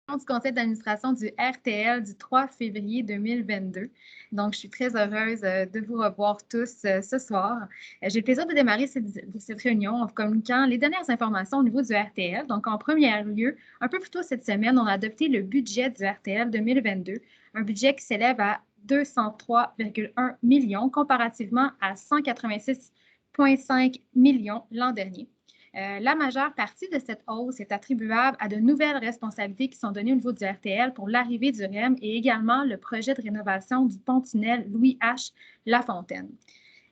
Du conseil d'administration du RTL du 3 février 2022. Donc, je suis très heureuse de vous revoir tous ce soir. J'ai le plaisir de démarrer cette réunion en vous communiquant les dernières informations au niveau du RTL. Donc, en premier lieu, un peu plus tôt cette semaine, on a adopté le budget du RTL 2022, un budget qui s'élève à 203,1 millions comparativement à 186,5 millions l'an dernier. La majeure partie de cette hausse est attribuable à de nouvelles responsabilités qui sont données au niveau du RTL pour l'arrivée du REM et également le projet de rénovation du pont-tunnel Louis H. Lafontaine.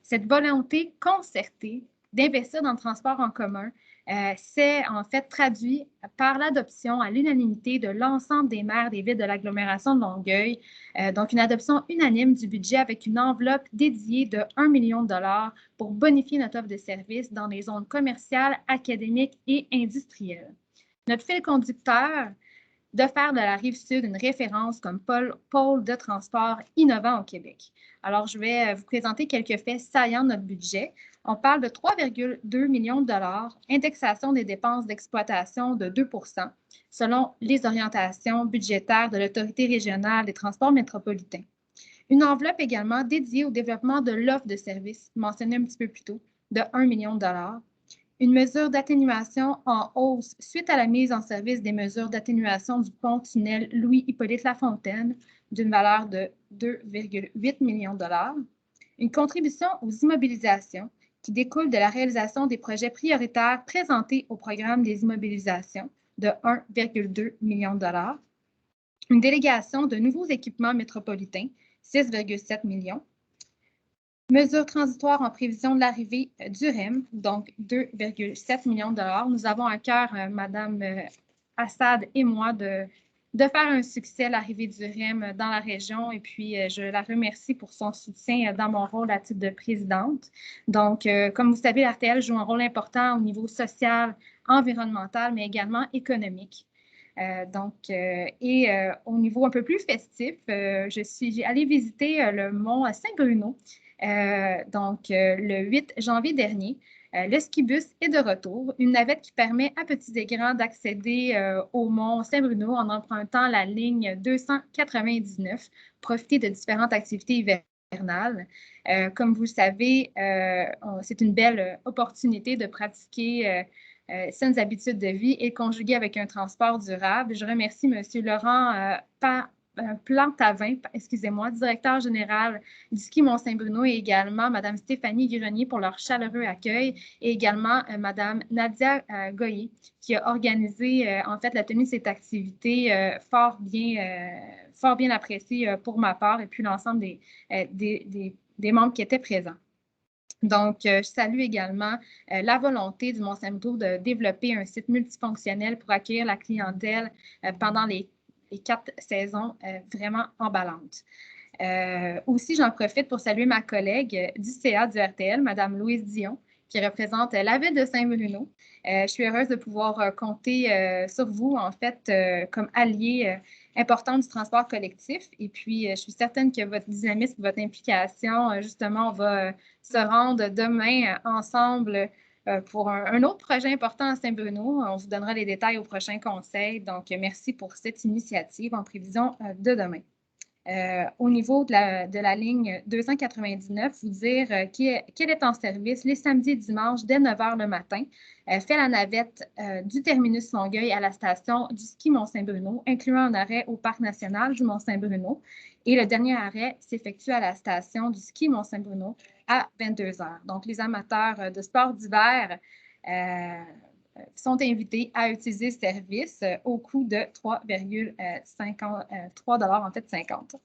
Cette volonté concertée d'investir dans le transport en commun s'est en fait traduit par l'adoption à l'unanimité de l'ensemble des maires des villes de l'agglomération de Longueuil. Donc, une adoption unanime du budget avec une enveloppe dédiée de 1 million de dollars pour bonifier notre offre de services dans les zones commerciales, académiques et industrielles. Notre fil conducteur, de faire de la Rive-Sud une référence comme pôle de transport innovant au Québec. Alors, je vais vous présenter quelques faits saillants de notre budget. On parle de 3,2 millions de dollars, indexation des dépenses d'exploitation de 2 selon les orientations budgétaires de l'Autorité régionale des transports métropolitains. Une enveloppe également dédiée au développement de l'offre de services, mentionnée un petit peu plus tôt, de 1 million de dollars. Une mesure d'atténuation en hausse suite à la mise en service des mesures d'atténuation du pont-tunnel Louis-Hippolyte Lafontaine d'une valeur de 2,8 millions de dollars. Une contribution aux immobilisations qui découle de la réalisation des projets prioritaires présentés au programme des immobilisations de 1,2 million de dollars. Une délégation de nouveaux équipements métropolitains, 6,7 millions. Mesures transitoires en prévision de l'arrivée du REM, donc 2,7 millions de dollars. Nous avons à cœur, Mme Assad et moi, de faire un succès l'arrivée du REM dans la région. Et puis, je la remercie pour son soutien dans mon rôle à titre de présidente. Donc, comme vous savez, l'RTL joue un rôle important au niveau social, environnemental, mais également économique. Au niveau un peu plus festif, je suis allée visiter le mont Saint-Bruno. Le 8 janvier dernier, le skibus est de retour, une navette qui permet à petits et grands d'accéder au mont Saint-Bruno en empruntant la ligne 299, profiter de différentes activités hivernales. Comme vous le savez, c'est une belle opportunité de pratiquer saines habitudes de vie et conjuguées avec un transport durable. Je remercie M. Laurent Plantavin, excusez-moi, directeur général du ski Mont-Saint-Bruno et également Mme Stéphanie Grenier pour leur chaleureux accueil et également Mme Nadia Goyer qui a organisé en fait la tenue de cette activité fort bien appréciée pour ma part et puis l'ensemble des membres qui étaient présents. Donc, je salue également la volonté du Mont-Saint-Bruno de développer un site multifonctionnel pour accueillir la clientèle pendant les 4 saisons vraiment emballantes. Aussi, j'en profite pour saluer ma collègue du CA du RTL, Mme Louise Dion, qui représente la ville de Saint-Bruno. Je suis heureuse de pouvoir compter sur vous, en fait, comme allié important du transport collectif. Et puis, je suis certaine que votre dynamisme, votre implication, justement, on va se rendre demain ensemble pour un autre projet important à Saint-Bruno. On vous donnera les détails au prochain conseil. Donc, merci pour cette initiative en prévision de demain. Au niveau de la ligne 299, vous dire qu'elle est en service les samedis et dimanches dès 9 h le matin, fait la navette du terminus Longueuil à la station du ski Mont-Saint-Bruno, incluant un arrêt au Parc national du Mont-Saint-Bruno. Et le dernier arrêt s'effectue à la station du ski Mont-Saint-Bruno à 22 h. Donc, les amateurs de sports d'hiver sont invités à utiliser ce service au coût de 3,50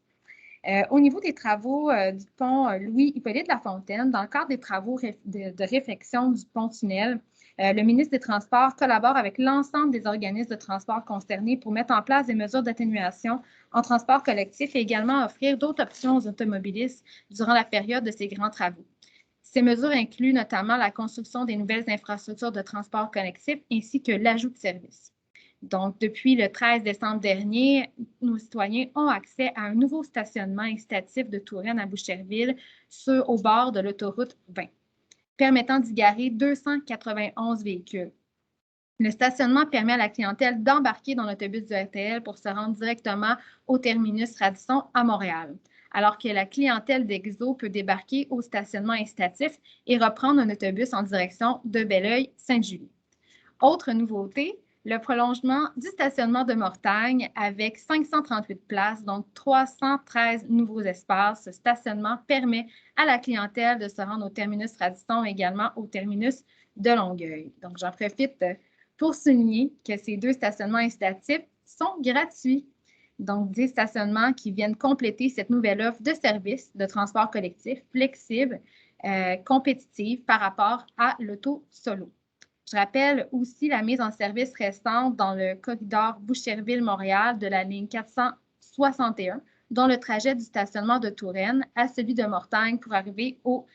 au niveau des travaux du pont Louis-Hippolyte Lafontaine, dans le cadre des travaux de réfection du pont-tunnel, le ministre des Transports collabore avec l'ensemble des organismes de transport concernés pour mettre en place des mesures d'atténuation en transport collectif et également offrir d'autres options aux automobilistes durant la période de ces grands travaux. Ces mesures incluent notamment la construction des nouvelles infrastructures de transport collectif ainsi que l'ajout de services. Donc, depuis le 13 décembre dernier, nos citoyens ont accès à un nouveau stationnement incitatif de Touraine à Boucherville au bord de l'autoroute 20, permettant d'y garer 291 véhicules. Le stationnement permet à la clientèle d'embarquer dans l'autobus du RTL pour se rendre directement au terminus Radisson à Montréal, alors que la clientèle d'Exo peut débarquer au stationnement incitatif et reprendre un autobus en direction de Belleuil-Sainte-Julie. Autre nouveauté, le prolongement du stationnement de Mortagne avec 538 places, donc 313 nouveaux espaces. Ce stationnement permet à la clientèle de se rendre au terminus Radisson et également au terminus de Longueuil. Donc, j'en profite pour souligner que ces deux stationnements incitatifs sont gratuits. Donc, des stationnements qui viennent compléter cette nouvelle offre de services de transport collectif flexible, compétitive par rapport à l'auto solo. Je rappelle aussi la mise en service récente dans le corridor Boucherville-Montréal de la ligne 461, dont le trajet du stationnement de Touraine à celui de Mortagne pour arriver au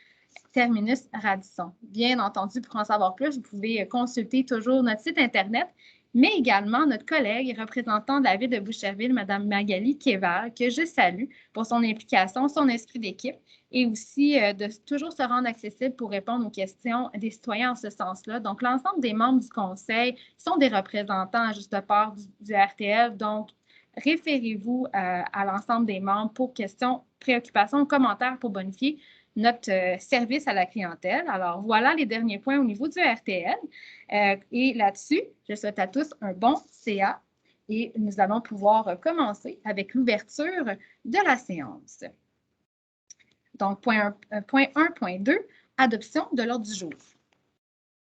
terminus Radisson. Bien entendu, pour en savoir plus, vous pouvez consulter toujours notre site Internet, mais également notre collègue et représentant de la ville de Boucherville, Mme Magali Kéval, que je salue pour son implication, son esprit d'équipe et aussi de toujours se rendre accessible pour répondre aux questions des citoyens en ce sens-là. Donc, l'ensemble des membres du conseil sont des représentants à juste part du RTL. Donc, référez-vous à l'ensemble des membres pour questions, préoccupations, commentaires pour bonifier notre service à la clientèle. Alors, voilà les derniers points au niveau du RTL. Et là-dessus, je souhaite à tous un bon CA et nous allons pouvoir commencer avec l'ouverture de la séance. Donc, point 1.2, adoption de l'ordre du jour.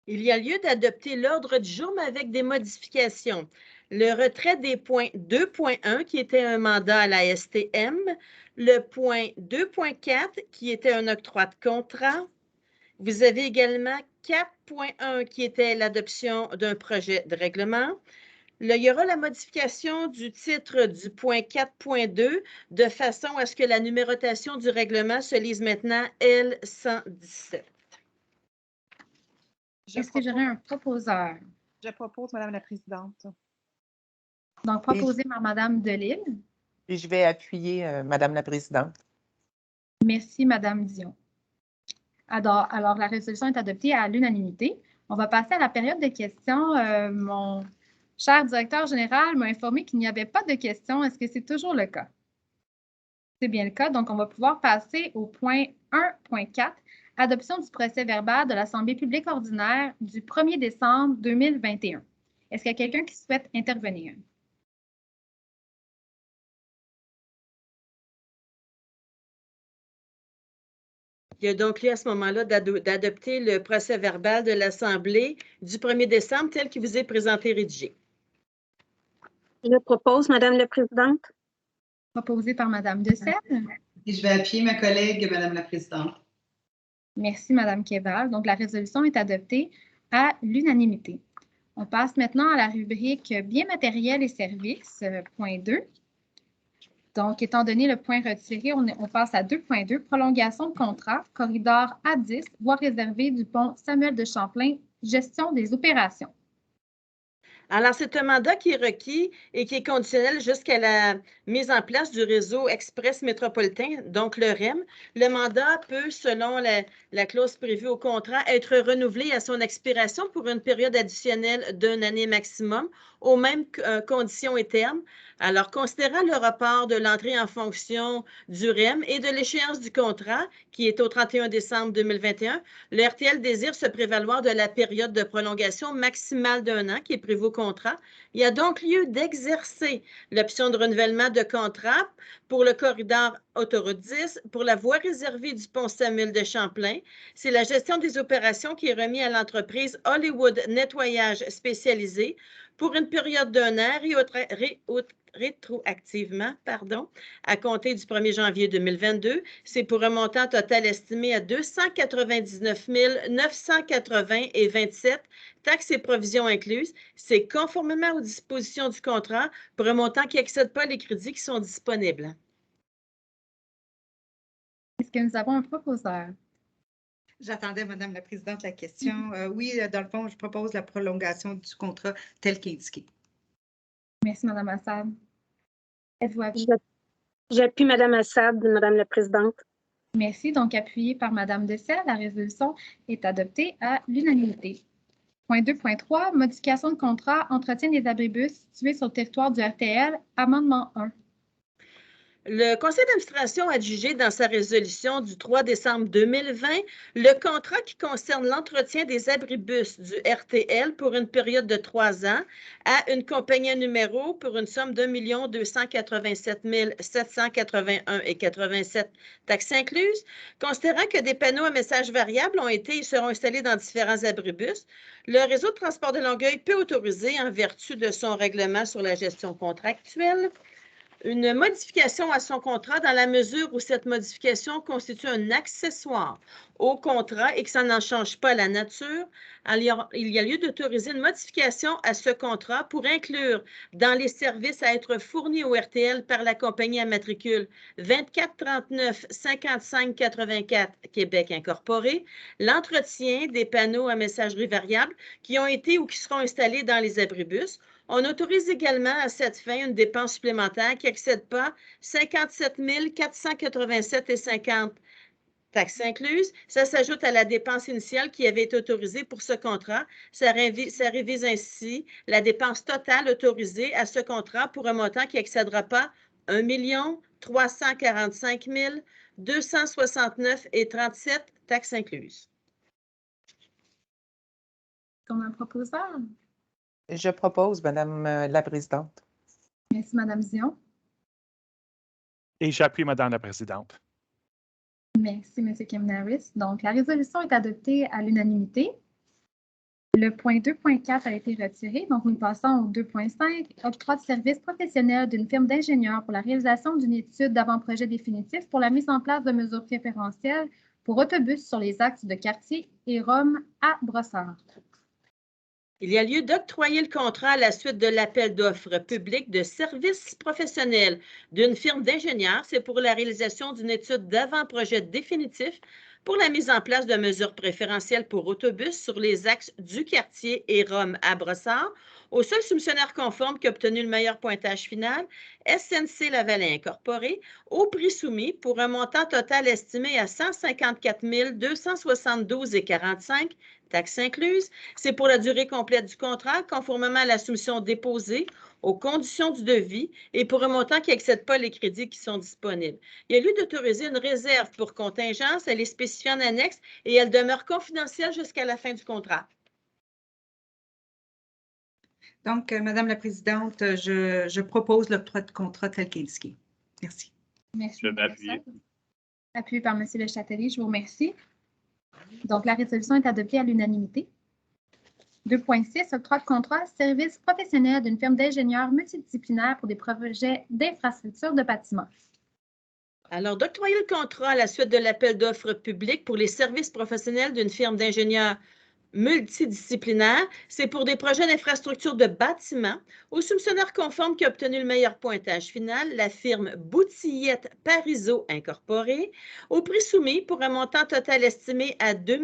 Il y a lieu d'adopter l'ordre du jour, mais avec des modifications. Le retrait des points 2.1, qui était un mandat à la STM, le point 2.4, qui était un octroi de contrat. Vous avez également 4.1, qui était l'adoption d'un projet de règlement. Là, il y aura la modification du titre du point 4.2 de façon à ce que la numérotation du règlement se lise maintenant L117. Est-ce que j'aurais un proposeur? Je propose, Madame la Présidente. Donc, proposé par Madame Delisle. Et je vais appuyer Madame la Présidente. Merci, Madame Dion. Alors, la résolution est adoptée à l'unanimité. On va passer à la période de questions. Mon cher directeur général m'a informé qu'il n'y avait pas de questions. Est-ce que c'est toujours le cas? C'est bien le cas. Donc, on va pouvoir passer au point 1.4, adoption du procès-verbal de l'Assemblée publique ordinaire du 1er décembre 2021. Est-ce qu'il y a quelqu'un qui souhaite intervenir? Il y a donc lieu à ce moment-là d'adopter le procès-verbal de l'Assemblée du 1er décembre tel qu'il vous est présenté et rédigé. Je propose, Madame la Présidente. Proposé par Madame Decelle. Et je vais appuyer ma collègue, Madame la Présidente. Merci, Madame Kéval. Donc, la résolution est adoptée à l'unanimité. On passe maintenant à la rubrique biens matériels et services, point 2. Donc, étant donné le point retiré, on passe à 2.2, prolongation de contrat, corridor A10, voie réservée du pont Samuel de Champlain, gestion des opérations. Alors, c'est un mandat qui est requis et qui est conditionnel jusqu'à la mise en place du réseau express métropolitain, donc le REM. Le mandat peut, selon la clause prévue au contrat, être renouvelé à son expiration pour une période additionnelle d'une année maximum, aux mêmes conditions et termes. Alors, considérant le report de l'entrée en fonction du REM et de l'échéance du contrat, qui est au 31 décembre 2021, le RTL désire se prévaloir de la période de prolongation maximale d'un an qui est prévue au contrat. Il y a donc lieu d'exercer l'option de renouvellement de contrat pour le corridor Autoroute 10, pour la voie réservée du pont Samuel de Champlain. C'est la gestion des opérations qui est remise à l'entreprise Hollywood Nettoyage spécialisé pour une période d'un an rétroactivement, à compter du 1er janvier 2022. C'est pour un montant total estimé à 299 980,27 taxes et provisions incluses. C'est conformément aux dispositions du contrat pour un montant qui n'excède pas les crédits qui sont disponibles. Est-ce que nous avons un proposeur? J'attendais, Madame la Présidente, la question. Oui, dans le fond, je propose la prolongation du contrat tel qu'indiqué. Merci, Madame Assad. Êtes-vous appuyée? J'appuie Madame Assad, Madame la Présidente. Merci. Donc, appuyé par Madame Decelle, la résolution est adoptée à l'unanimité. Point 2.3, modification de contrat, entretien des abribus situés sur le territoire du RTL, amendement 1. Le conseil d'administration a jugé dans sa résolution du 3 décembre 2020 le contrat qui concerne l'entretien des abribus du RTL pour une période de 3 ans à une compagnie numéro pour une somme d'1 287 781,87 taxes incluses. Considérant que des panneaux à messages variables ont été et seront installés dans différents abribus, le réseau de transport de Longueuil peut autoriser, en vertu de son règlement sur la gestion contractuelle, une modification à son contrat dans la mesure où cette modification constitue un accessoire au contrat et que ça n'en change pas la nature. Il y a lieu d'autoriser une modification à ce contrat pour inclure dans les services à être fournis au RTL par la compagnie à matricule 2439 55 84 Québec Incorporé l'entretien des panneaux à messagerie variable qui ont été ou qui seront installés dans les abribus. On autorise également à cette fin une dépense supplémentaire qui n'excède pas 57 487,50 taxes incluses. Ça s'ajoute à la dépense initiale qui avait été autorisée pour ce contrat. Ça révise ainsi la dépense totale autorisée à ce contrat pour un montant qui n'excédera pas 1 345 269,37 taxes incluses. Comme un proposeur. Je propose, Madame la Présidente. Merci, Madame Dion. Et j'appuie Madame la Présidente. Merci, M. Kaminaris. Donc, la résolution est adoptée à l'unanimité. Le point 2.4 a été retiré. Donc, nous passons au 2.5, octroi de service professionnel d'une firme d'ingénieurs pour la réalisation d'une étude d'avant-projet définitif pour la mise en place de mesures préférentielles pour autobus sur les axes de Quartier et Rome à Brossard. Il y a lieu d'octroyer le contrat à la suite de l'appel d'offres public de services professionnels d'une firme d'ingénieurs. C'est pour la réalisation d'une étude d'avant-projet définitif pour la mise en place de mesures préférentielles pour autobus sur les axes du Quartier et Rome à Brossard. Au seul soumissionnaire conforme qui a obtenu le meilleur pointage final, SNC Lavalin Incorporé, au prix soumis pour un montant total estimé à 154 272,45 taxes incluses. C'est pour la durée complète du contrat, conformément à la soumission déposée, aux conditions du devis et pour un montant qui n'excède pas les crédits qui sont disponibles. Il y a lieu d'autoriser une réserve pour contingence. Elle est spécifiée en annexe et elle demeure confidentielle jusqu'à la fin du contrat. Donc, Madame la Présidente, je propose l'octroi de contrat tel qu'indiqué. Merci. Merci. Je vais appuyer. Appuyé par M. Le Châtelier, je vous remercie. Donc, la résolution est adoptée à l'unanimité. 2.6, octroi de contrat, service professionnel d'une firme d'ingénieurs multidisciplinaires pour des projets d'infrastructure de bâtiments. Alors, d'octroyer le contrat à la suite de l'appel d'offres public pour les services professionnels d'une firme d'ingénieurs multidisciplinaire, c'est pour des projets d'infrastructure de bâtiments. Au soumissionnaire conforme qui a obtenu le meilleur pointage final, la firme Boutillette Parizeau Incorporée, au prix soumis pour un montant total estimé à 2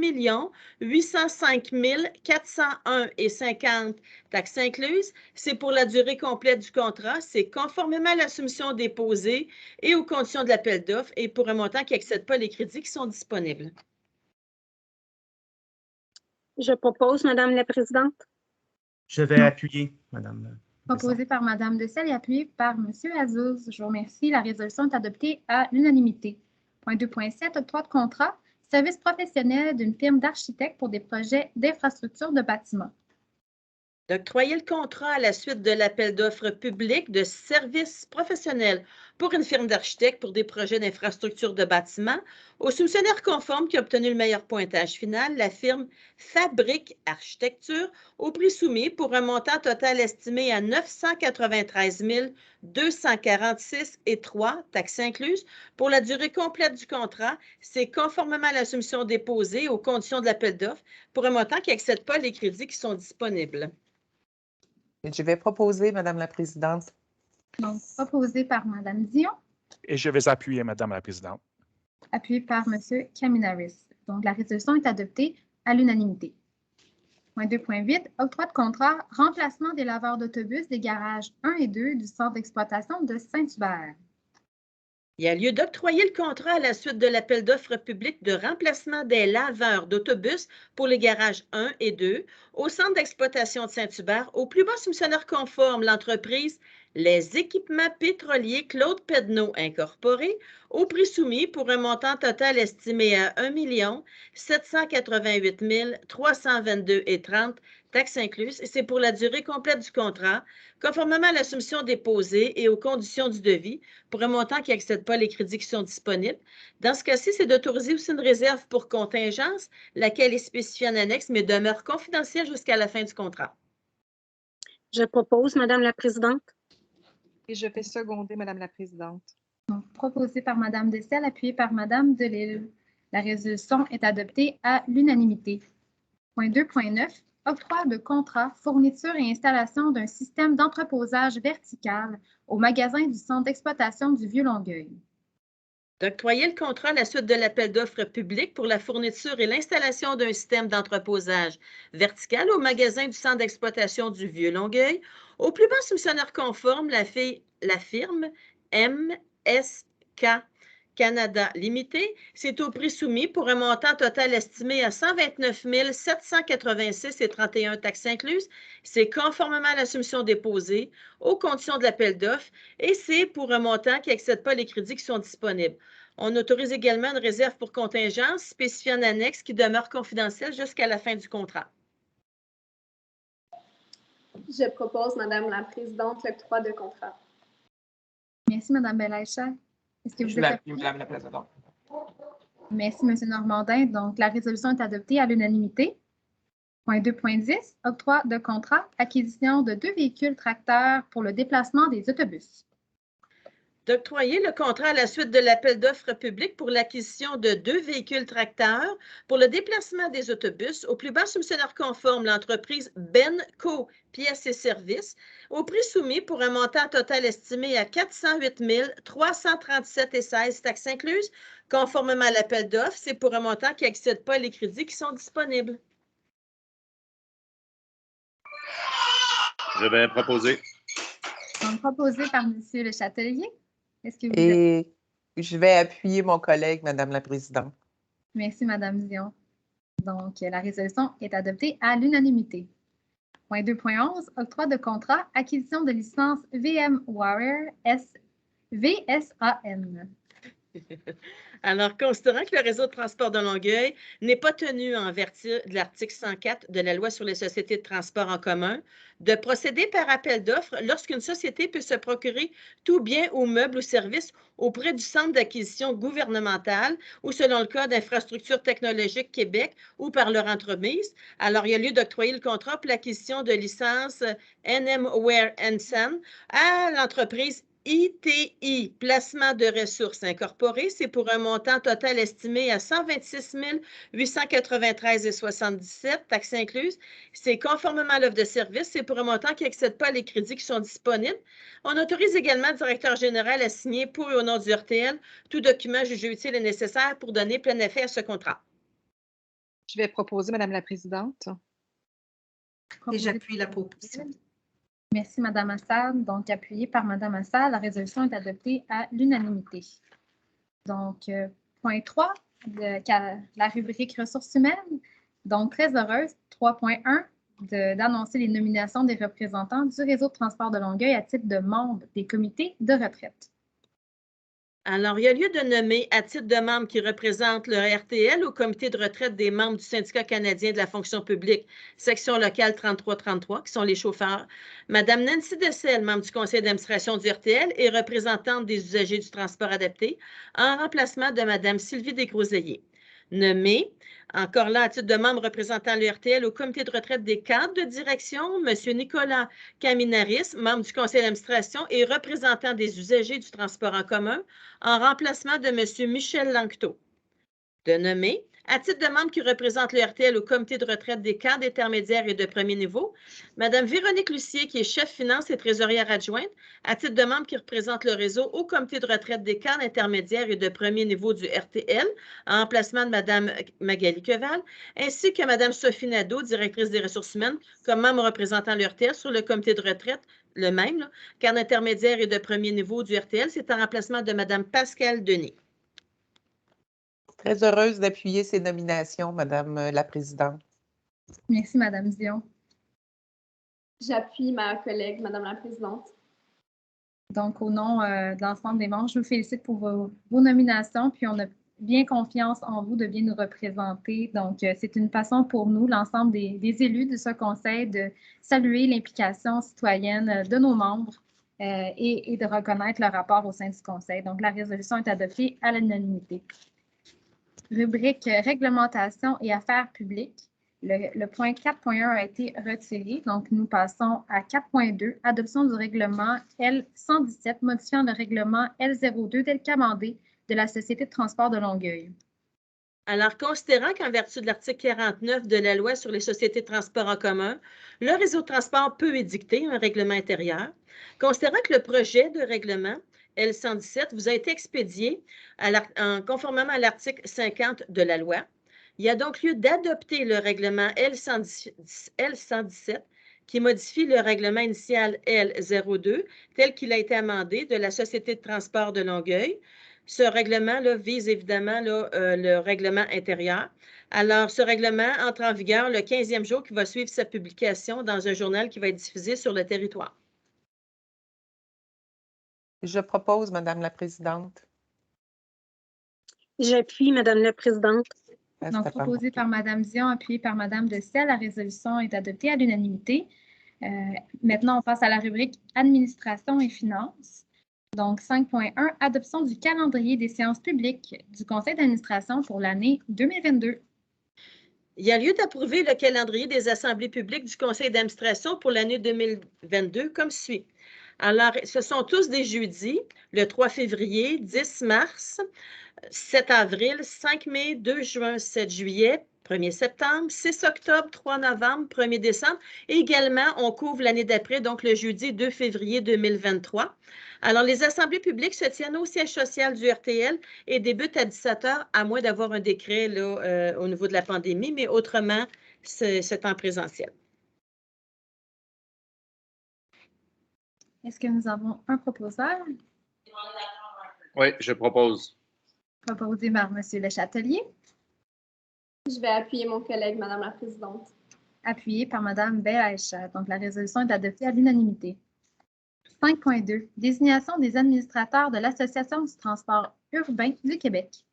805 401,50 taxes incluses. C'est pour la durée complète du contrat. C'est conformément à la soumission déposée et aux conditions de l'appel d'offres et pour un montant qui n'excède pas les crédits qui sont disponibles. Je propose, Madame la Présidente. Je vais appuyer, Madame. Proposé par Mme Decelle et appuyé par M. Azouz. Je vous remercie. La résolution est adoptée à l'unanimité. Point 2.7, octroi de contrat, service professionnel d'une firme d'architectes pour des projets d'infrastructure de bâtiments. D'octroyer le contrat à la suite de l'appel d'offres public de services professionnels pour une firme d'architectes pour des projets d'infrastructure de bâtiments au soumissionnaire conforme qui a obtenu le meilleur pointage final, la firme Fabrique Architecture, au prix soumis pour un montant total estimé à 993 246,3 taxes incluses. Pour la durée complète du contrat, c'est conformément à la soumission déposée aux conditions de l'appel d'offres pour un montant qui n'excède pas les crédits qui sont disponibles. Je vais proposer, Madame la Présidente. Donc, proposé par Mme Dion. Et je vais appuyer Madame la Présidente. Appuyé par M. Kaminaris. Donc, la résolution est adoptée à l'unanimité. Point 2.8, octroi de contrat, remplacement des laveurs d'autobus des garages 1 et 2 du centre d'exploitation de Saint-Hubert. Il y a lieu d'octroyer le contrat à la suite de l'appel d'offres public de remplacement des laveurs d'autobus pour les garages 1 et 2 au centre d'exploitation de Saint-Hubert, au plus bas soumissionnaire conforme, l'entreprise Les Équipements pétroliers Claude Pedneau Incorporé, au prix soumis pour un montant total estimé à 1 788 322,30 taxes incluses, et c'est pour la durée complète du contrat, conformément à la soumission déposée et aux conditions du devis, pour un montant qui n'excède pas les crédits qui sont disponibles. Dans ce cas-ci, c'est d'autoriser aussi une réserve pour contingence, laquelle est spécifiée en annexe, mais demeure confidentielle jusqu'à la fin du contrat. Je propose, Madame la Présidente. Et je vais seconder, Madame la Présidente. Donc, proposé par Mme Dessel, appuyé par Mme Delille. La résolution est adoptée à l'unanimité. Point 2.9. Octroi de contrat, fourniture et installation d'un système d'entreposage vertical au magasin du centre d'exploitation du Vieux-Longueuil. D'octroyer le contrat à la suite de l'appel d'offres public pour la fourniture et l'installation d'un système d'entreposage vertical au magasin du centre d'exploitation du Vieux-Longueuil, au plus bas soumissionnaire conforme, la firme MSK Canada Limité, c'est au prix soumis pour un montant total estimé à 129 786,31 taxes incluses. C'est conformément à la soumission déposée, aux conditions de l'appel d'offres, et c'est pour un montant qui n'excède pas les crédits qui sont disponibles. On autorise également une réserve pour contingence spécifiée en annexe qui demeure confidentielle jusqu'à la fin du contrat. Je propose, Madame la Présidente, l'octroi de contrat. Merci, Mme Belaïcha. Est-ce que vous êtes l'appuie, Madame la Présidente. Merci, M. Normandin. Donc, la résolution est adoptée à l'unanimité. Point 2.10. Octroi de contrat, acquisition de 2 véhicules tracteurs pour le déplacement des autobus. D'octroyer le contrat à la suite de l'appel d'offres public pour l'acquisition de 2 véhicules tracteurs pour le déplacement des autobus au plus bas soumissionnaire conforme, l'entreprise Benco Pièces et Services, au prix soumis pour un montant total estimé à 408 337,16 taxes incluses. Conformément à l'appel d'offres, c'est pour un montant qui n'excède pas les crédits qui sont disponibles. Je vais proposer. Donc, proposé par M. Le Châtelier. Est-ce que vous êtes... Et je vais appuyer mon collègue, Madame la Présidente. Merci, Mme Dion. Donc, la résolution est adoptée à l'unanimité. Point 2.11. Octroi de contrat, acquisition de licence VMware VSAN. Alors, considérant que le réseau de transport de Longueuil n'est pas tenu en vertu de l'article 104 de la Loi sur les sociétés de transport en commun, de procéder par appel d'offres lorsqu'une société peut se procurer tout bien ou meuble ou service auprès du centre d'acquisition gouvernementale ou selon le Code d'infrastructure technologique Québec ou par leur entreprise. Alors, il y a lieu d'octroyer le contrat pour l'acquisition de licence NMware NSAN à l'entreprise ITI, Placement de ressources incorporées, c'est pour un montant total estimé à 126 893,77 taxes incluses. C'est conformément à l'offre de service, c'est pour un montant qui n'excède pas les crédits qui sont disponibles. On autorise également le directeur général à signer pour et au nom du RTL tout document jugé utile et nécessaire pour donner plein effet à ce contrat. Je vais proposer, Madame la Présidente. Et j'appuie la proposition. Merci, Mme Assad. Donc, appuyé par Mme Assad, la résolution est adoptée à l'unanimité. Donc, point 3, la rubrique ressources humaines. Donc, très heureuse, 3.1, d'annoncer les nominations des représentants du réseau de transport de Longueuil à titre de membres des comités de retraite. Alors, il y a lieu de nommer à titre de membre qui représente le RTL au comité de retraite des membres du syndicat canadien de la fonction publique, section locale 3333, qui sont les chauffeurs. Madame Nancy Dessel, membre du conseil d'administration du RTL et représentante des usagers du transport adapté, en remplacement de Madame Sylvie Desgroseilliers. Nommé, encore là, à titre de membre représentant le RTL au comité de retraite des cadres de direction, M. Nicolas Caminaris, membre du conseil d'administration et représentant des usagers du transport en commun, en remplacement de M. Michel Lanctot. De nommer, à titre de membre qui représente le RTL au comité de retraite des cadres intermédiaires et de premier niveau, Mme Véronique Lucier, qui est chef finance et trésorière adjointe, à titre de membre qui représente le réseau au comité de retraite des cadres intermédiaires et de premier niveau du RTL, en remplacement de Mme Magali Queval, ainsi que Mme Sophie Nadeau, directrice des ressources humaines, comme membre représentant le RTL sur le comité de retraite, le même, cadre intermédiaire et de premier niveau du RTL, c'est en remplacement de Mme Pascale Denis. Très heureuse d'appuyer ces nominations, Madame la Présidente. Merci, Madame Dion. J'appuie ma collègue, Madame la Présidente. Donc, au nom de l'ensemble des membres, je vous félicite pour vos nominations, puis on a bien confiance en vous de bien nous représenter. Donc, c'est une façon pour nous, l'ensemble des élus de ce conseil, de saluer l'implication citoyenne de nos membres et de reconnaître leur rapport au sein du conseil. Donc, la résolution est adoptée à l'unanimité. Rubrique réglementation et affaires publiques. Le point 4.1 a été retiré. Donc, nous passons à 4.2, adoption du règlement L117, modifiant le règlement L02 tel qu'amendé de la Société de transport de Longueuil. Alors, considérant qu'en vertu de l'article 49 de la Loi sur les sociétés de transport en commun, le réseau de transport peut édicter un règlement intérieur, considérant que le projet de règlement L117 vous a été expédié conformément à l'article 50 de la loi, il y a donc lieu d'adopter le règlement L117 qui modifie le règlement initial L02 tel qu'il a été amendé de la Société de transport de Longueuil. Ce règlement-là vise évidemment le règlement intérieur. Alors, ce règlement entre en vigueur le 15e jour qui va suivre sa publication dans un journal qui va être diffusé sur le territoire. Je propose, Madame la Présidente. J'appuie, Madame la Présidente. Donc, proposé par Mme Dion, appuyé par Mme de Sel, la résolution est adoptée à l'unanimité. Maintenant, on passe à la rubrique Administration et finances. Donc, 5.1, adoption du calendrier des séances publiques du Conseil d'administration pour l'année 2022. Il y a lieu d'approuver le calendrier des assemblées publiques du Conseil d'administration pour l'année 2022 comme suit. Alors, ce sont tous des jeudis, le 3 février, 10 mars, 7 avril, 5 mai, 2 juin, 7 juillet, 1er septembre, 6 octobre, 3 novembre, 1er décembre. Et également, on couvre l'année d'après, donc le jeudi 2 février 2023. Alors, les assemblées publiques se tiennent au siège social du RTL et débutent à 17h, à moins d'avoir un décret là, au niveau de la pandémie, mais autrement, c'est en présentiel. Est-ce que nous avons un proposeur? Oui, je propose. Proposé par M. Le Châtelier. Je vais appuyer mon collègue, Madame la Présidente. Appuyé par Mme Belaïcha. Donc, la résolution est adoptée à l'unanimité. 5.2. Désignation des administrateurs de l'Association du transport urbain du Québec.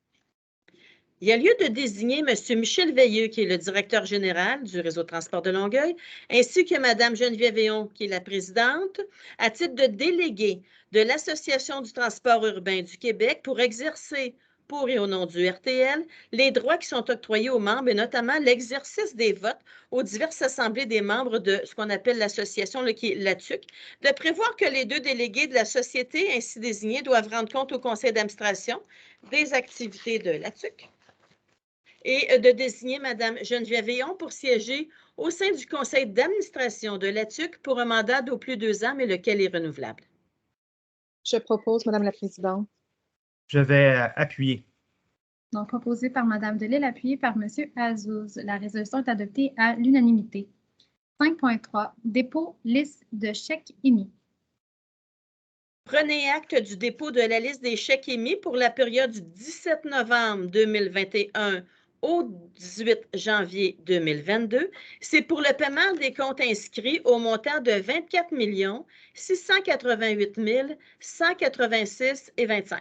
Il y a lieu de désigner M. Michel Veilleux, qui est le directeur général du réseau de transport de Longueuil, ainsi que Mme Geneviève Véon, qui est la présidente, à titre de délégué de l'Association du transport urbain du Québec pour exercer pour et au nom du RTL les droits qui sont octroyés aux membres et notamment l'exercice des votes aux diverses assemblées des membres de ce qu'on appelle l'association, qui est l'ATUC, de prévoir que les deux délégués de la société ainsi désignés doivent rendre compte au conseil d'administration des activités de l'ATUC et de désigner Mme Geneviève Véon pour siéger au sein du conseil d'administration de l'ATUC pour un mandat d'au plus 2 ans, mais lequel est renouvelable. Je propose, Madame la Présidente. Je vais appuyer. Donc, proposé par Mme Delille, appuyé par M. Azouz. La résolution est adoptée à l'unanimité. 5.3. Dépôt liste de chèques émis. Prenez acte du dépôt de la liste des chèques émis pour la période du 17 novembre 2021 au 18 janvier 2022. C'est pour le paiement des comptes inscrits au montant de 24 688 186,25.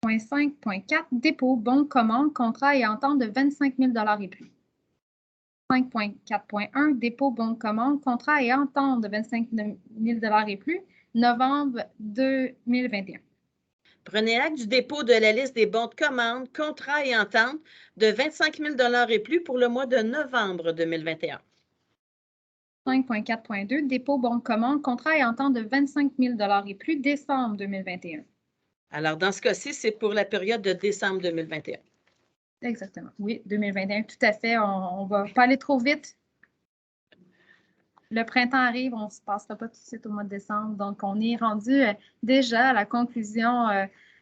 5.4. Dépôt, bon de commande, contrat et entente de 25 000 et plus. 5.4.1. Dépôt, bon de commande, contrat et entente de 25 000 et plus, novembre 2021. Prenez acte du dépôt de la liste des bons de commande, contrats et ententes de 25 000 et plus pour le mois de novembre 2021. 5.4.2. Dépôt, bon de commande, contrat et entente de 25 000 et plus, décembre 2021. Alors, dans ce cas-ci, c'est pour la période de décembre 2021. Exactement. Oui, 2021, tout à fait. On ne va pas aller trop vite. Le printemps arrive, on ne se passera pas tout de suite au mois de décembre. Donc, on est rendu déjà à la conclusion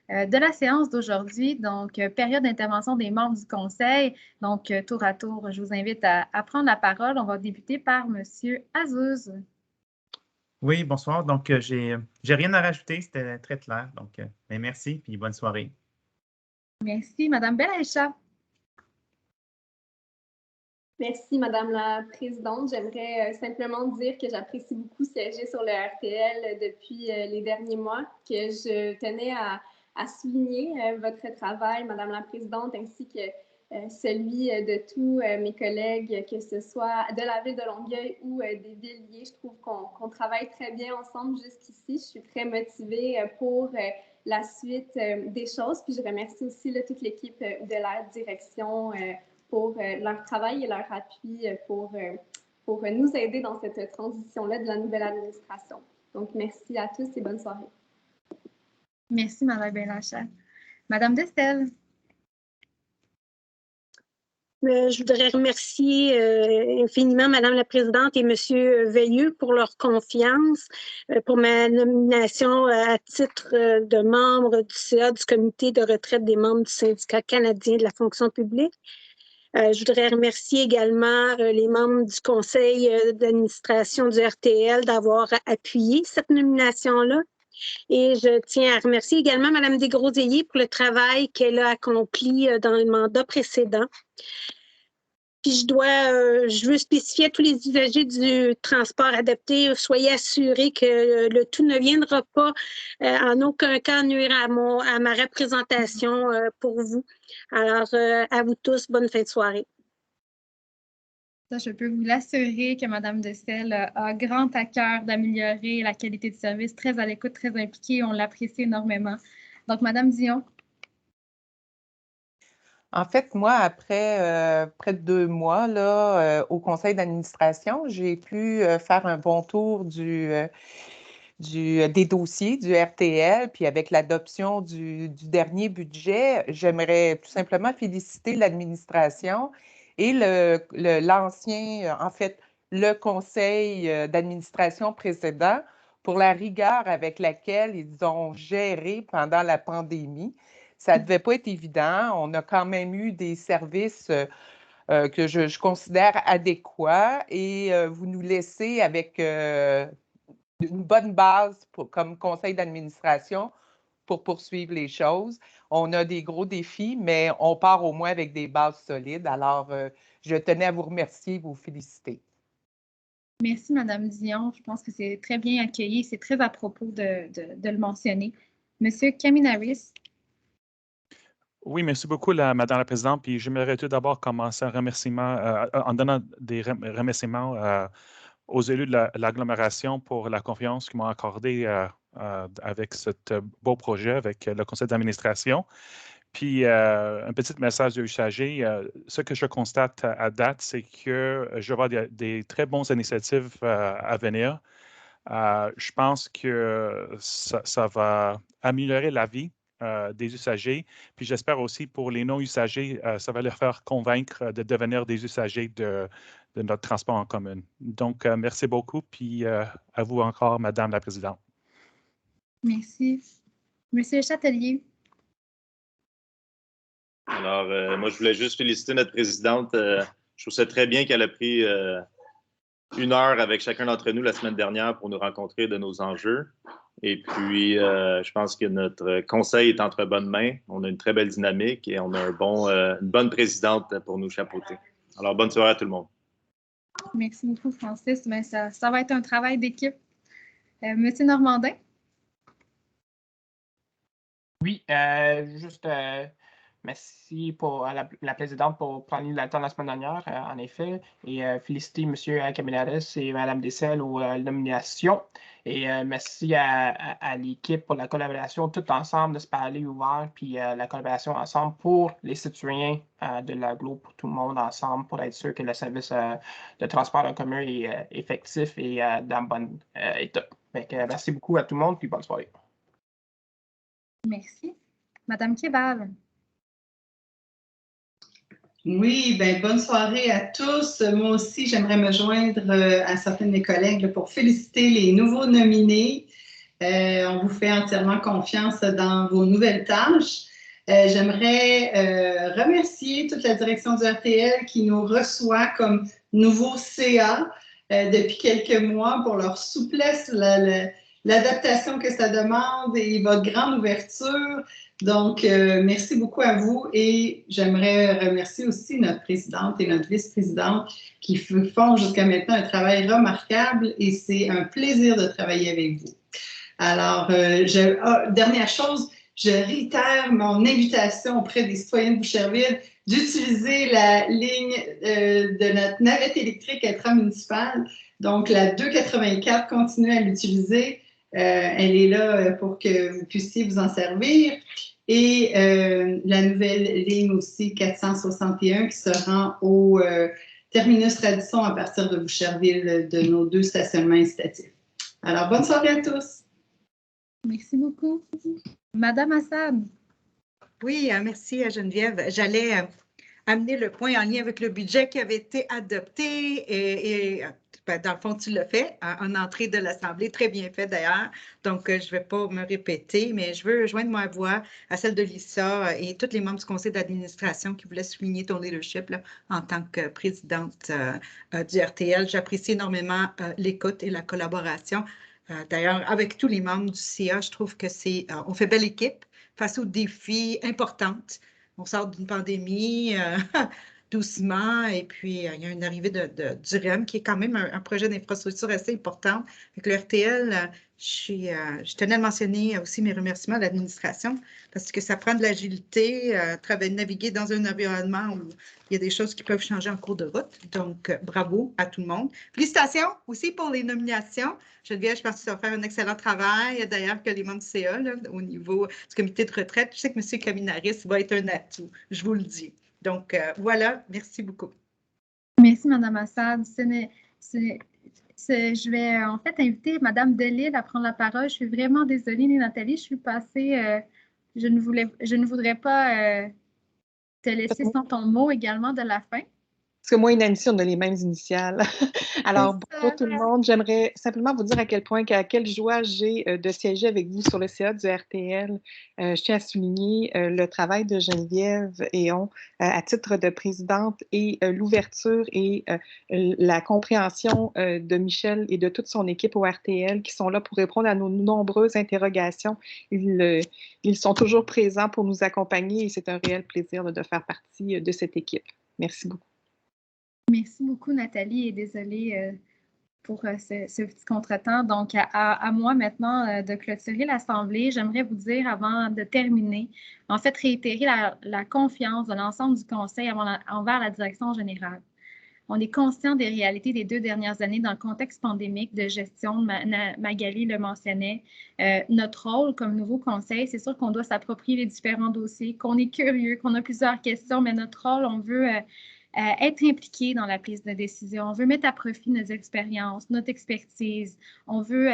de la séance d'aujourd'hui. Donc, période d'intervention des membres du conseil. Donc, tour à tour, je vous invite à prendre la parole. On va débuter par M. Azouz. Oui, bonsoir. Donc, j'ai rien à rajouter. C'était très clair. Donc, merci, puis bonne soirée. Merci. Mme Belaïcha. Merci, Madame la Présidente. J'aimerais simplement dire que j'apprécie beaucoup siéger sur le RTL depuis les derniers mois, que je tenais à souligner votre travail, Madame la Présidente, ainsi que celui de tous mes collègues, que ce soit de la ville de Longueuil ou des villes liées. Je trouve qu'on travaille très bien ensemble jusqu'ici. Je suis très motivée pour la suite des choses. Puis je remercie aussi là, toute l'équipe de la direction pour leur travail et leur appui pour nous aider dans cette transition-là de la nouvelle administration. Donc, merci à tous et bonne soirée. Merci, Mme Bellachère. Madame Destel. Je voudrais remercier infiniment Madame la Présidente et Monsieur Veilleux pour leur confiance, pour ma nomination à titre de membre du CA du comité de retraite des membres du syndicat canadien de la fonction publique. Je voudrais remercier également les membres du conseil d'administration du RTL d'avoir appuyé cette nomination-là. Et je tiens à remercier également Mme Desgroseilliers pour le travail qu'elle a accompli dans le mandat précédent. Puis je veux spécifier à tous les usagers du transport adapté, soyez assurés que le tout ne viendra pas en aucun cas nuire à ma représentation pour vous. Alors, à vous tous, bonne fin de soirée. Ça, je peux vous l'assurer que Mme Destel a grand à cœur d'améliorer la qualité de service, très à l'écoute, très impliquée. On l'apprécie énormément. Donc, Mme Dion. En fait, moi, après près de 2 mois là, au conseil d'administration, j'ai pu faire un bon tour des dossiers du RTL, puis avec l'adoption du dernier budget, j'aimerais tout simplement féliciter l'administration et l'ancien, en fait, le conseil d'administration précédent pour la rigueur avec laquelle ils ont géré pendant la pandémie. Ça ne devait pas être évident. On a quand même eu des services que je considère adéquats et vous nous laissez avec une bonne base comme conseil d'administration pour poursuivre les choses. On a des gros défis, mais on part au moins avec des bases solides. Alors, je tenais à vous remercier et vous féliciter. Merci, Mme Dion. Je pense que c'est très bien accueilli. C'est très à propos de le mentionner. Monsieur Kaminaris. Oui, merci beaucoup, Madame la Présidente. Puis j'aimerais tout d'abord commencer en donnant des remerciements aux élus de l'agglomération pour la confiance qu'ils m'ont accordée avec ce beau projet, avec le conseil d'administration. Puis, un petit message aux usagers. Ce que je constate à date, c'est que je vois des très bonnes initiatives à venir. Je pense que ça va améliorer la vie des usagers. Puis j'espère aussi pour les non-usagers, ça va leur faire convaincre de devenir des usagers de notre transport en commun. Donc, merci beaucoup. Puis à vous encore, Madame la Présidente. Merci. Monsieur Châtelier. Alors, moi, je voulais juste féliciter notre présidente. Je trouve ça très bien qu'elle a pris 1 heure avec chacun d'entre nous la semaine dernière pour nous rencontrer de nos enjeux. Et puis, je pense que notre conseil est entre bonnes mains. On a une très belle dynamique et on a une bonne présidente pour nous chapeauter. Alors, bonne soirée à tout le monde. Merci beaucoup, Francis. Mais ça va être un travail d'équipe. Monsieur Normandin? Oui, juste merci à la présidente pour prendre le temps la semaine dernière, en effet, et féliciter M. Kaminaris et Mme Destel aux nominations. Et merci à l'équipe pour la collaboration, tout ensemble, de se parler ouvert, puis la collaboration ensemble pour les citoyens de l'agglo, pour tout le monde ensemble, pour être sûr que le service de transport en commun est effectif et dans bon état. Donc, merci beaucoup à tout le monde, puis bonne soirée. Merci. Madame Kéval. Oui, bien, bonne soirée à tous. Moi aussi, j'aimerais me joindre à certains de mes collègues pour féliciter les nouveaux nominés. On vous fait entièrement confiance dans vos nouvelles tâches. J'aimerais remercier toute la direction du RTL qui nous reçoit comme nouveau CA depuis quelques mois pour leur souplesse, l'adaptation que ça demande et votre grande ouverture. Donc, merci beaucoup à vous et j'aimerais remercier aussi notre présidente et notre vice-présidente qui font jusqu'à maintenant un travail remarquable et c'est un plaisir de travailler avec vous. Alors, dernière chose, je réitère mon invitation auprès des citoyens de Boucherville d'utiliser la ligne de notre navette électrique intramunicipale. Donc, la 284, continuez à l'utiliser. Elle est là pour que vous puissiez vous en servir. Et la nouvelle ligne aussi 461 qui se rend au terminus Radisson à partir de Boucherville de nos 2 stationnements incitatifs. Alors, bonne soirée à tous. Merci beaucoup. Madame Assad. Oui, merci à Geneviève. J'allais amener le point en lien avec le budget qui avait été adopté et dans le fond, tu l'as fait en entrée de l'Assemblée, très bien fait d'ailleurs. Donc, je ne vais pas me répéter, mais je veux joindre ma voix à celle de Lisa et tous les membres du conseil d'administration qui voulaient souligner ton leadership là, en tant que présidente du RTL. J'apprécie énormément l'écoute et la collaboration. D'ailleurs, avec tous les membres du CA, je trouve que on fait belle équipe face aux défis importants. On sort d'une pandémie doucement et puis il y a une arrivée du REM qui est quand même un projet d'infrastructure assez important. Avec le RTL, je tenais à mentionner aussi mes remerciements à l'administration parce que ça prend de l'agilité, naviguer dans un environnement où il y a des choses qui peuvent changer en cours de route. Donc, bravo à tout le monde. Félicitations aussi pour les nominations. Geneviève, je pense que tu vas faire un excellent travail. D'ailleurs, que les membres du CA, là, au niveau du comité de retraite, je sais que M. Kaminaris va être un atout, je vous le dis. Donc, voilà, merci beaucoup. Merci, Mme Assad. Je vais en fait inviter Mme Delille à prendre la parole. Je suis vraiment désolée, Nathalie, je suis passée. Je ne voudrais pas te laisser sans ton mot également de la fin. Parce que moi et Nancy, on a les mêmes initiales. Alors, bonjour tout le monde. J'aimerais simplement vous dire à quelle joie j'ai de siéger avec vous sur le CA du RTL. Je tiens à souligner le travail de Geneviève Héon à titre de présidente et l'ouverture et la compréhension de Michel et de toute son équipe au RTL qui sont là pour répondre à nos nombreuses interrogations. Ils sont toujours présents pour nous accompagner et c'est un réel plaisir de faire partie de cette équipe. Merci beaucoup. Merci beaucoup, Nathalie, et désolée pour ce petit contretemps. Donc, à moi maintenant de clôturer l'Assemblée, j'aimerais vous dire, avant de terminer, en fait, réitérer la confiance de l'ensemble du Conseil envers la direction générale. On est conscient des réalités des 2 dernières années dans le contexte pandémique de gestion. Magali le mentionnait. Notre rôle comme nouveau conseil, c'est sûr qu'on doit s'approprier les différents dossiers, qu'on est curieux, qu'on a plusieurs questions, mais notre rôle, on veut être impliqué dans la prise de décision. On veut mettre à profit nos expériences, notre expertise. On veut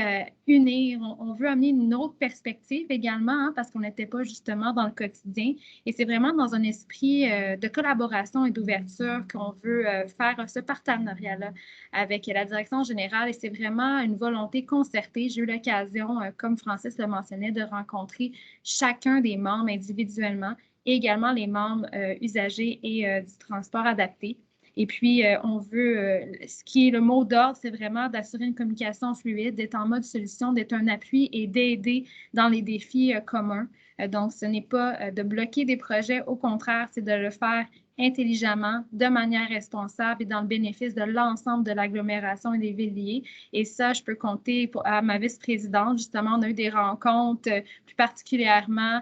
unir, on veut amener une autre perspective également, hein, parce qu'on n'était pas justement dans le quotidien. Et c'est vraiment dans un esprit de collaboration et d'ouverture qu'on veut faire ce partenariat-là avec la direction générale. Et c'est vraiment une volonté concertée. J'ai eu l'occasion, comme Francis le mentionnait, de rencontrer chacun des membres individuellement et également les membres usagers et du transport adapté. Et puis, on veut, ce qui est le mot d'ordre, c'est vraiment d'assurer une communication fluide, d'être en mode solution, d'être un appui et d'aider dans les défis communs. Donc, ce n'est pas de bloquer des projets, au contraire, c'est de le faire intelligemment, de manière responsable et dans le bénéfice de l'ensemble de l'agglomération et des villes liées. Et ça, je peux compter à ma vice-présidente. Justement, on a eu des rencontres plus particulièrement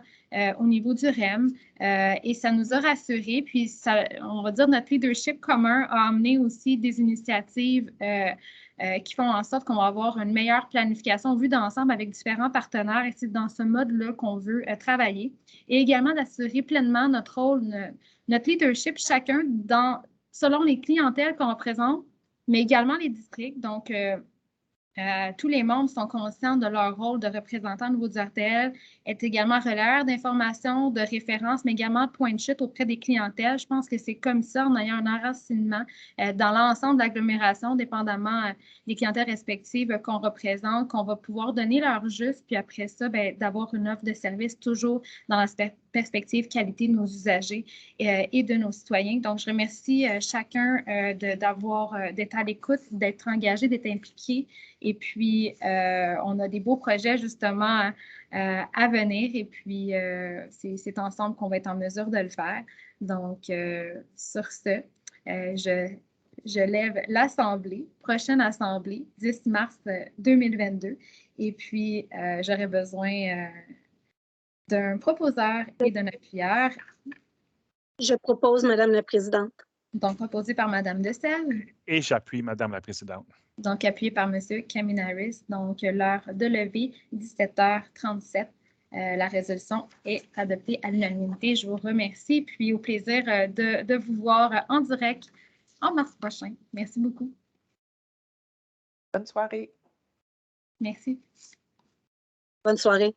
au niveau du REM et ça nous a rassurés. Puis, ça, on va dire, notre leadership commun a amené aussi des initiatives qui font en sorte qu'on va avoir une meilleure planification vue d'ensemble avec différents partenaires et c'est dans ce mode-là qu'on veut travailler. Et également d'assurer pleinement notre rôle, notre leadership, chacun selon les clientèles qu'on représente, mais également les districts. Donc, tous les membres sont conscients de leur rôle de représentant au niveau du RTL, est également relayeur d'informations, de références, mais également de point de chute auprès des clientèles. Je pense que c'est comme ça, en ayant un enracinement dans l'ensemble de l'agglomération, dépendamment des clientèles respectives qu'on représente, qu'on va pouvoir donner leur juste, puis après ça, d'avoir une offre de service toujours dans la perspective qualité de nos usagers et de nos citoyens. Donc, je remercie chacun d'être à l'écoute, d'être engagé, d'être impliqué. Et puis, on a des beaux projets justement à venir. Et puis, c'est ensemble qu'on va être en mesure de le faire. Donc, sur ce, je lève l'Assemblée, prochaine Assemblée, 10 mars 2022. Et puis, j'aurai besoin d'un proposeur et d'un appuyeur. Je propose, Madame la Présidente. Donc, proposé par Mme Decelle. Et j'appuie, Madame la Présidente. Donc, appuyé par M. Kaminaris. Donc, l'heure de lever, 17h37. La résolution est adoptée à l'unanimité. Je vous remercie. Puis, au plaisir de vous voir en direct en mars prochain. Merci beaucoup. Bonne soirée. Merci. Bonne soirée.